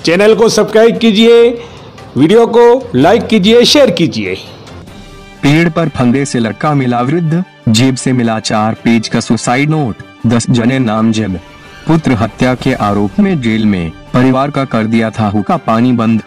Channel को subscribe कीजिए, video को लाइक कीजिए, शेयर कीजिए। पेड़ पर फंदे से लटका मिला वृद्ध, जेब से मिला 4 पेज का सुसाइड नोट, 10 जने नामजद। पुत्र हत्या के आरोप में जेल में, परिवार का कर दिया था हुक्का पानी बंद।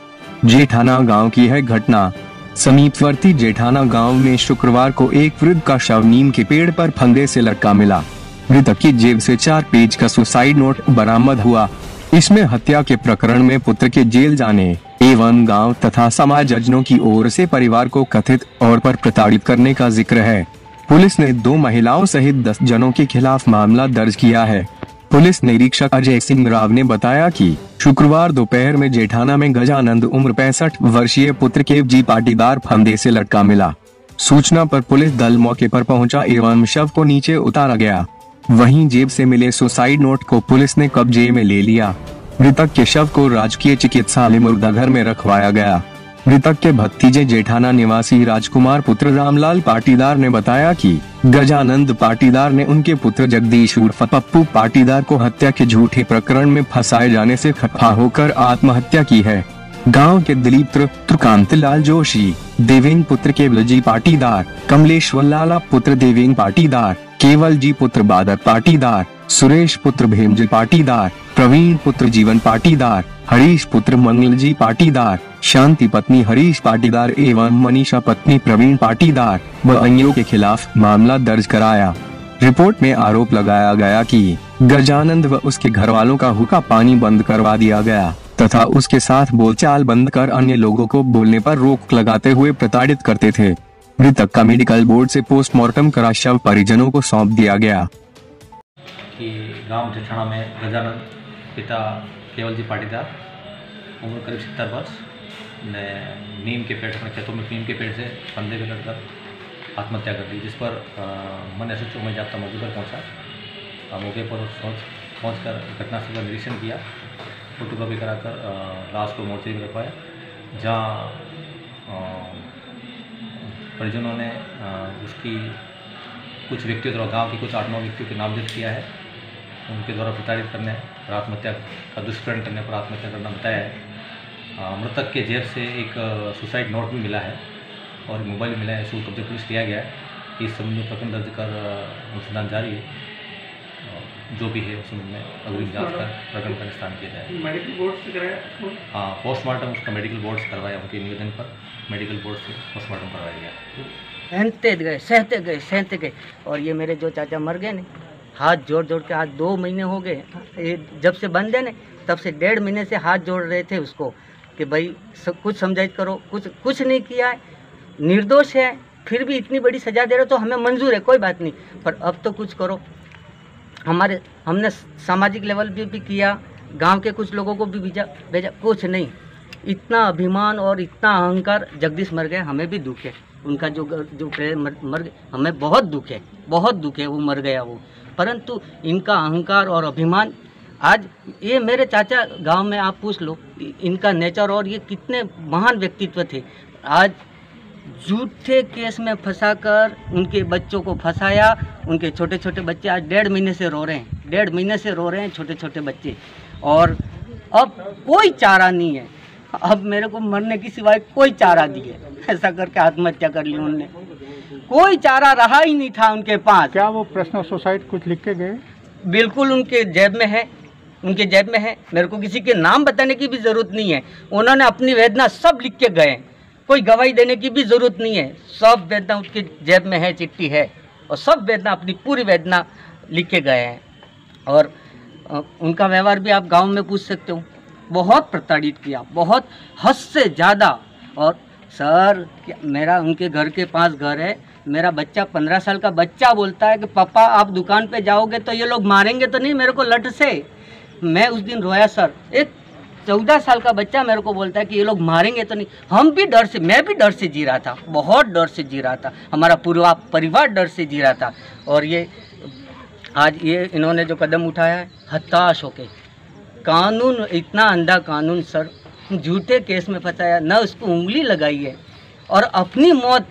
जेठाना गांव की है घटना। समीपवर्ती जेठाना गांव में शुक्रवार को एक वृद्ध का शव नीम के पेड़ पर फंदे से लटका मिला। मृतक की जेब से 4 पेज का सुसाइड नोट बरामद हुआ। इसमें हत्या के प्रकरण में पुत्र के जेल जाने एवं गांव तथा समाजजनों की ओर से परिवार को कथित तौर पर प्रताड़ित करने का जिक्र है। पुलिस ने 2 महिलाओं सहित 10 जनों के खिलाफ मामला दर्ज किया है। पुलिस निरीक्षक अजय सिंह राव ने बताया कि शुक्रवार दोपहर में जेठाना में गजानंद उम्र 65 वर्षीय पुत्र के जी पाटीदार फंदे से लटका मिला। सूचना पर पुलिस दल मौके पर पहुंचा एवं शव को नीचे उतारा गया। वहीं जेब से मिले सुसाइड नोट को पुलिस ने कब्जे में ले लिया। मृतक के शव को राजकीय चिकित्सालय मुर्दाघर में रखवाया गया। मृतक के भतीजे जेठाना निवासी राजकुमार पुत्र रामलाल पाटीदार ने बताया कि गजानंद पाटीदार ने उनके पुत्र जगदीश उर्फ पप्पू पाटीदार को हत्या के झूठे प्रकरण में फंसाए जाने से खफा होकर आत्महत्या की है। गांव के दिलीप त्रिकांत लाल जोशी, देवेंग पुत्र केवल जी पाटीदार, कमलेश्वर लाला पुत्र देवेंग पाटीदार, केवल जी पुत्र बादर पाटीदार, सुरेश पुत्र भेमजी पाटीदार, प्रवीण पुत्र जीवन पाटीदार, हरीश पुत्र मंगल जी पाटीदार, शांति पत्नी हरीश पाटीदार एवं मनीषा पत्नी प्रवीण पाटीदार व अन्यों के खिलाफ मामला दर्ज कराया। रिपोर्ट में आरोप लगाया गया कि गजानंद व उसके घर वालों का हुक्का पानी बंद करवा दिया गया तथा उसके साथ बोलचाल बंद कर अन्य लोगों को बोलने पर रोक लगाते हुए प्रताड़ित करते थे। मृतक का मेडिकल बोर्ड से पोस्टमार्टम करा शव परिजनों को सौंप दिया गया। कि गांव जेठाना में गजानंद पिता केवल जी पाटीदार उम्र करीब 70 वर्ष ने नीम के पेड़ अपने खेतों में नीम के पेड़ से फंदे में लटकर आत्महत्या कर दी, जिस पर मन एसएचओ में जाब्ता मौके पर पहुंचा। मौके पर पहुंचकर घटनास्थल का निरीक्षण किया, फोटोकॉपी कराकर लाश को मोर्चरी में रखवाया, जहाँ परिजनों ने उसकी कुछ व्यक्तियों द्वारा गांव के कुछ 8-9 व्यक्तियों के नामजद किया है। उनके द्वारा प्रताड़ित करने और आत्महत्या का दुष्कर्म करने पर आत्महत्या करना बताया है। मृतक के जेब से एक सुसाइड नोट भी मिला है और मोबाइल मिला है, इसको कब्जे पुलिस लिया गया है। इस संबंध में प्रकरण दर्ज कर अनुसंधान जारी है। जो भी है उस संबंध में अग्रिम जांच कर प्रकरण का निस्तारण किया जाए। मेडिकल बोर्ड से कराया? हाँ, पोस्टमार्टम उसका मेडिकल बोर्ड से करवाया। उनके निवेदन पर मेडिकल बोर्ड से पोस्टमार्टम करवाया गया। सहते गए और ये मेरे जो चाचा मर गए ने, हाथ जोड़ के आज 2 महीने हो गए। ये जब से बंद है ने तब से 1.5 महीने से हाथ जोड़ रहे थे उसको कि भाई कुछ समझाइश करो। कुछ नहीं किया है, निर्दोष है, फिर भी इतनी बड़ी सज़ा दे रहे तो हमें मंजूर है, कोई बात नहीं, पर अब तो कुछ करो। हमने सामाजिक लेवल भी किया, गांव के कुछ लोगों को भी भेजा, कुछ नहीं। इतना अभिमान और इतना अहंकार, जगदीश मर गए, हमें भी दुख है। उनका जो मर गए, हमें बहुत दुख है, वो मर गया वो। परंतु इनका अहंकार और अभिमान, आज ये मेरे चाचा गांव में आप पूछ लो इनका नेचर, और ये कितने महान व्यक्तित्व थे। आज झूठे केस में फंसाकर उनके बच्चों को फंसाया। उनके छोटे छोटे बच्चे आज 1.5 महीने से रो रहे हैं, छोटे छोटे बच्चे। और अब कोई चारा नहीं है, अब मेरे को मरने की सिवाय कोई चारा दिए, ऐसा करके आत्महत्या कर ली उनने। कोई चारा रहा ही नहीं था उनके पास। क्या वो पर्सनल सुसाइड कुछ लिख के गए? बिल्कुल उनके जेब में है, मेरे को किसी के नाम बताने की भी ज़रूरत नहीं है। उन्होंने अपनी वेदना सब लिख के गए, कोई गवाही देने की भी ज़रूरत नहीं है। सब वेदना उसके जेब में है, चिट्ठी है, और सब वेदना, अपनी पूरी वेदना लिख के गए हैं। और उनका व्यवहार भी आप गांव में पूछ सकते हो, बहुत प्रताड़ित किया, बहुत हद से ज़्यादा। और सर, मेरा उनके घर के पास घर है, मेरा बच्चा 15 साल का बच्चा बोलता है कि पापा आप दुकान पे जाओगे तो ये लोग मारेंगे तो नहीं मेरे को लठ से। मैं उस दिन रोया सर। एक 14 साल का बच्चा मेरे को बोलता है कि ये लोग मारेंगे तो नहीं। मैं भी डर से जी रहा था, बहुत डर से जी रहा था, हमारा पूरा परिवार डर से जी रहा था। और ये आज ये इन्होंने जो कदम उठाया है, हताश होके, कानून इतना अंधा कानून सर, झूठे केस में फंसाया, न उसको उंगली लगाई है और अपनी मौत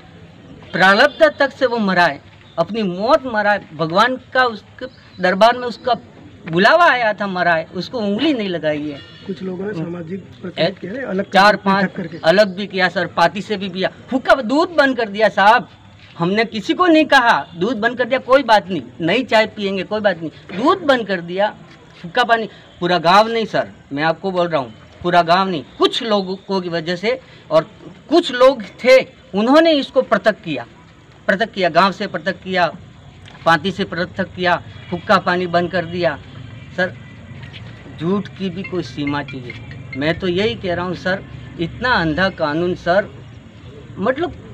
प्रारब्ध तक से वो मरा है, अपनी मौत मरा है। भगवान का उसके दरबार में उसका बुलावा आया था, मरा है, उसको उंगली नहीं लगाई है। कुछ लोगों ने सामाजिक प्रतिनिधि किया है, अलग चार पृथक पांच करके। अलग भी किया सर, पार्टी से भी किया, हुक्का दूध बंद कर दिया साहब। हमने किसी को नहीं कहा दूध बंद कर दिया, कोई बात नहीं, नई चाय पियेंगे कोई बात नहीं, दूध बंद कर दिया, हुक्का पानी। पूरा गांव नहीं सर, मैं आपको बोल रहा हूँ, पूरा गांव नहीं, कुछ लोगों की वजह से, और कुछ लोग थे उन्होंने इसको पृथक किया, गांव से पृथक किया, पार्टी से पृथक किया, हुक्का पानी बंद कर दिया। सर झूठ की भी कोई सीमा चाहिए। मैं तो यही कह रहा हूँ सर, इतना अंधा कानून सर, मतलब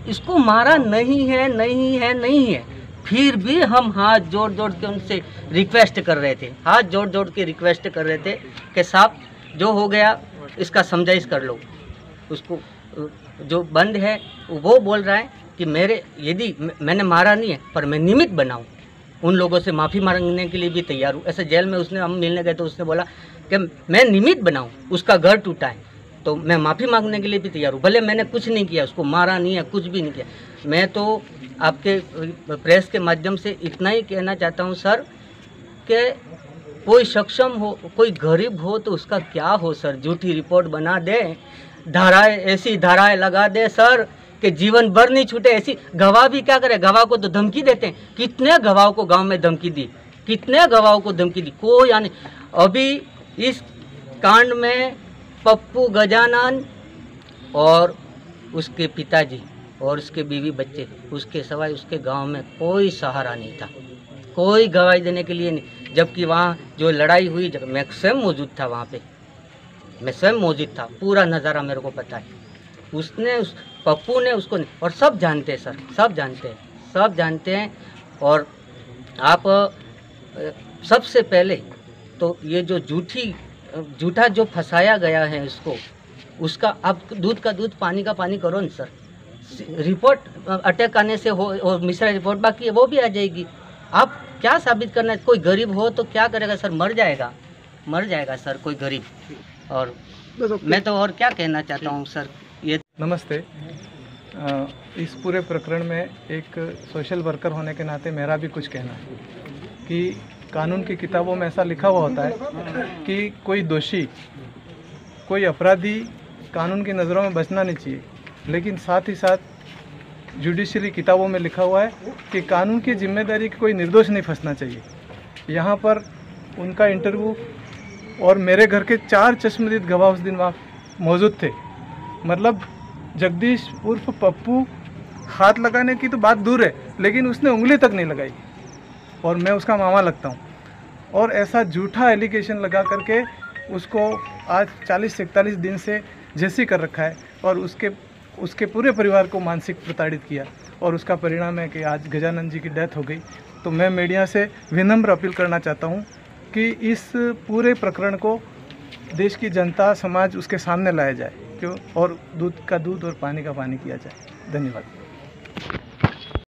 इसको मारा नहीं है, फिर भी हम हाथ जोड़ जोड़ के उनसे रिक्वेस्ट कर रहे थे, कि साहब जो हो गया इसका समझाइश कर लो। उसको जो बंद है वो बोल रहा है कि यदि मैंने मारा नहीं है पर मैं निमित्त बनाऊं, उन लोगों से माफ़ी मांगने के लिए भी तैयार हूँ। ऐसे जेल में हम मिलने गए तो उसने बोला कि मैं निमित्त बनाऊं, उसका घर टूटा है तो मैं माफ़ी मांगने के लिए भी तैयार हूँ, भले मैंने कुछ नहीं किया, उसको मारा नहीं है, कुछ भी नहीं किया। मैं तो आपके प्रेस के माध्यम से इतना ही कहना चाहता हूँ सर, कि कोई सक्षम हो, कोई गरीब हो तो उसका क्या हो सर, झूठी रिपोर्ट बना दे, ऐसी धाराएं लगा दे सर कि जीवन भर नहीं छूटे। ऐसी गवाह भी क्या करे, गवाह को तो धमकी देते हैं, कितने गवाहों को गांव में धमकी दी, कोई आने। अभी इस कांड में पप्पू गजानन और उसके पिताजी और उसके बीवी बच्चे, उसके सिवाय उसके गांव में कोई सहारा नहीं था, कोई गवाही देने के लिए नहीं। जबकि वहाँ जो लड़ाई हुई, मैं स्वयं मौजूद था वहाँ पे, पूरा नज़ारा मेरे को पता है। उस पप्पू ने उसको, और सब जानते हैं सर, सब जानते हैं। और आप सबसे पहले तो ये जो झूठा जो फंसाया गया है इसको, उसका अब दूध का दूध पानी का पानी करो न सर। रिपोर्ट अटैक आने से हो, और मिश्रा रिपोर्ट बाकी है वो भी आ जाएगी। आप क्या साबित करना है, कोई गरीब हो तो क्या करेगा सर, मर जाएगा सर कोई गरीब। और मैं तो और क्या कहना चाहता हूँ सर, ये नमस्ते। इस पूरे प्रकरण में एक सोशल वर्कर होने के नाते मेरा भी कुछ कहना है कि कानून की किताबों में ऐसा लिखा हुआ होता है कि कोई दोषी, कोई अपराधी कानून की नज़रों में बचना नहीं चाहिए, लेकिन साथ ही साथ जुडिशरी किताबों में लिखा हुआ है कि कानून की जिम्मेदारी कि कोई निर्दोष नहीं फंसना चाहिए। यहाँ पर उनका इंटरव्यू, और मेरे घर के 4 चश्मदीद गवाह उस दिन वहाँ मौजूद थे। मतलब जगदीश उर्फ पप्पू, हाथ लगाने की तो बात दूर है, लेकिन उसने उंगली तक नहीं लगाई, और मैं उसका मामा लगता हूँ। और ऐसा झूठा एलिगेशन लगा करके उसको आज 40-41 दिन से जेसी कर रखा है, और उसके पूरे परिवार को मानसिक प्रताड़ित किया, और उसका परिणाम है कि आज गजानन जी की डेथ हो गई। तो मैं मीडिया से विनम्र अपील करना चाहता हूँ कि इस पूरे प्रकरण को देश की जनता, समाज उसके सामने लाया जाए, क्यों, और दूध का दूध और पानी का पानी किया जाए। धन्यवाद।